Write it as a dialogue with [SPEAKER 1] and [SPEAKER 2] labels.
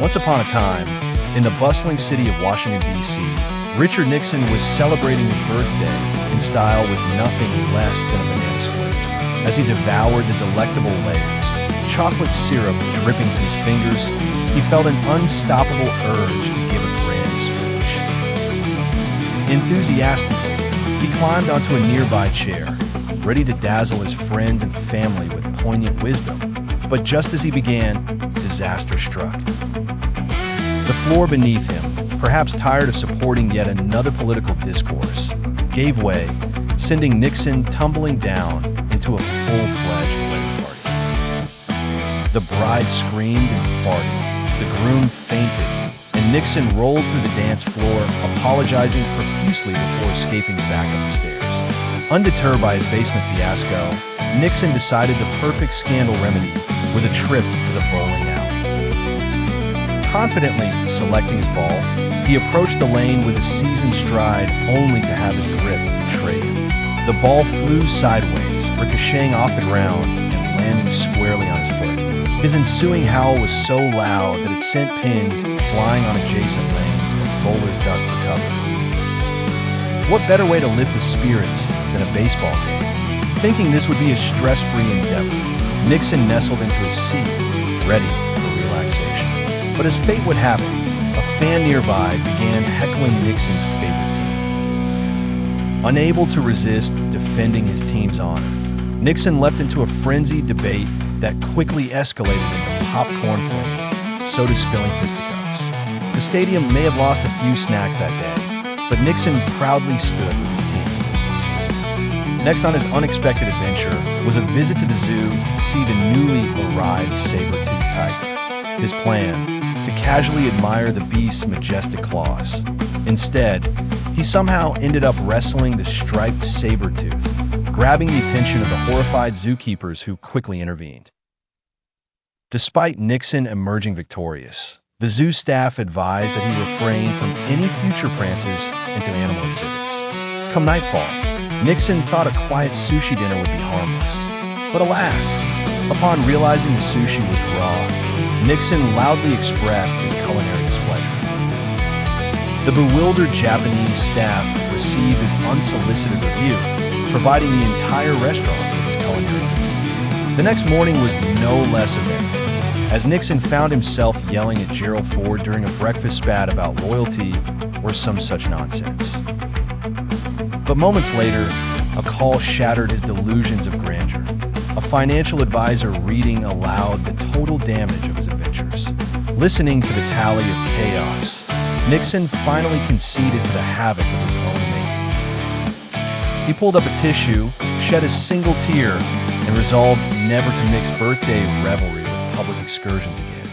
[SPEAKER 1] Once upon a time, in the bustling city of Washington, D.C., Richard Nixon was celebrating his birthday in style with nothing less than a banana split. As he devoured the delectable layers, chocolate syrup dripping from his fingers, he felt an unstoppable urge to give a grand speech. Enthusiastically, he climbed onto a nearby chair, ready to dazzle his friends and family with poignant wisdom. But just as he began, disaster struck. The floor beneath him, perhaps tired of supporting yet another political discourse, gave way, sending Nixon tumbling down into a full-fledged wedding party. The bride screamed and farted, the groom fainted, and Nixon rolled through the dance floor, apologizing profusely before escaping back up the stairs. Undeterred by his basement fiasco, Nixon decided the perfect scandal remedy was a trip to the bowling alley. Confidently selecting his ball, he approached the lane with a seasoned stride only to have his grip betrayed. The ball flew sideways, ricocheting off the ground and landing squarely on his foot. His ensuing howl was so loud that it sent pins flying on adjacent lanes as bowlers ducked for cover. What better way to lift his spirits than a baseball game? Thinking this would be a stress-free endeavor, Nixon nestled into his seat, ready for relaxation. But as fate would have it, a fan nearby began heckling Nixon's favorite team. Unable to resist defending his team's honor, Nixon leapt into a frenzied debate that quickly escalated into popcorn flame, soda spilling fisticuffs. The stadium may have lost a few snacks that day, but Nixon proudly stood with his team. Next on his unexpected adventure was a visit to the zoo to see the newly arrived saber-toothed tiger. His plan, to casually admire the beast's majestic claws. Instead, he somehow ended up wrestling the striped saber-tooth, grabbing the attention of the horrified zookeepers who quickly intervened. Despite Nixon emerging victorious, the zoo staff advised that he refrain from any future prances into animal exhibits. Come nightfall, Nixon thought a quiet sushi dinner would be harmless. But alas, upon realizing the sushi was raw, Nixon loudly expressed his culinary displeasure. The bewildered Japanese staff received his unsolicited review, providing the entire restaurant with his culinary review. The next morning was no less eventful, as Nixon found himself yelling at Gerald Ford during a breakfast spat about loyalty or some such nonsense. But moments later, a call shattered his delusions of grandeur. A financial advisor reading aloud the total damage of his adventures. Listening to the tally of chaos, Nixon finally conceded to the havoc of his own making. He pulled up a tissue, shed a single tear, and resolved never to mix birthday revelry with public excursions again.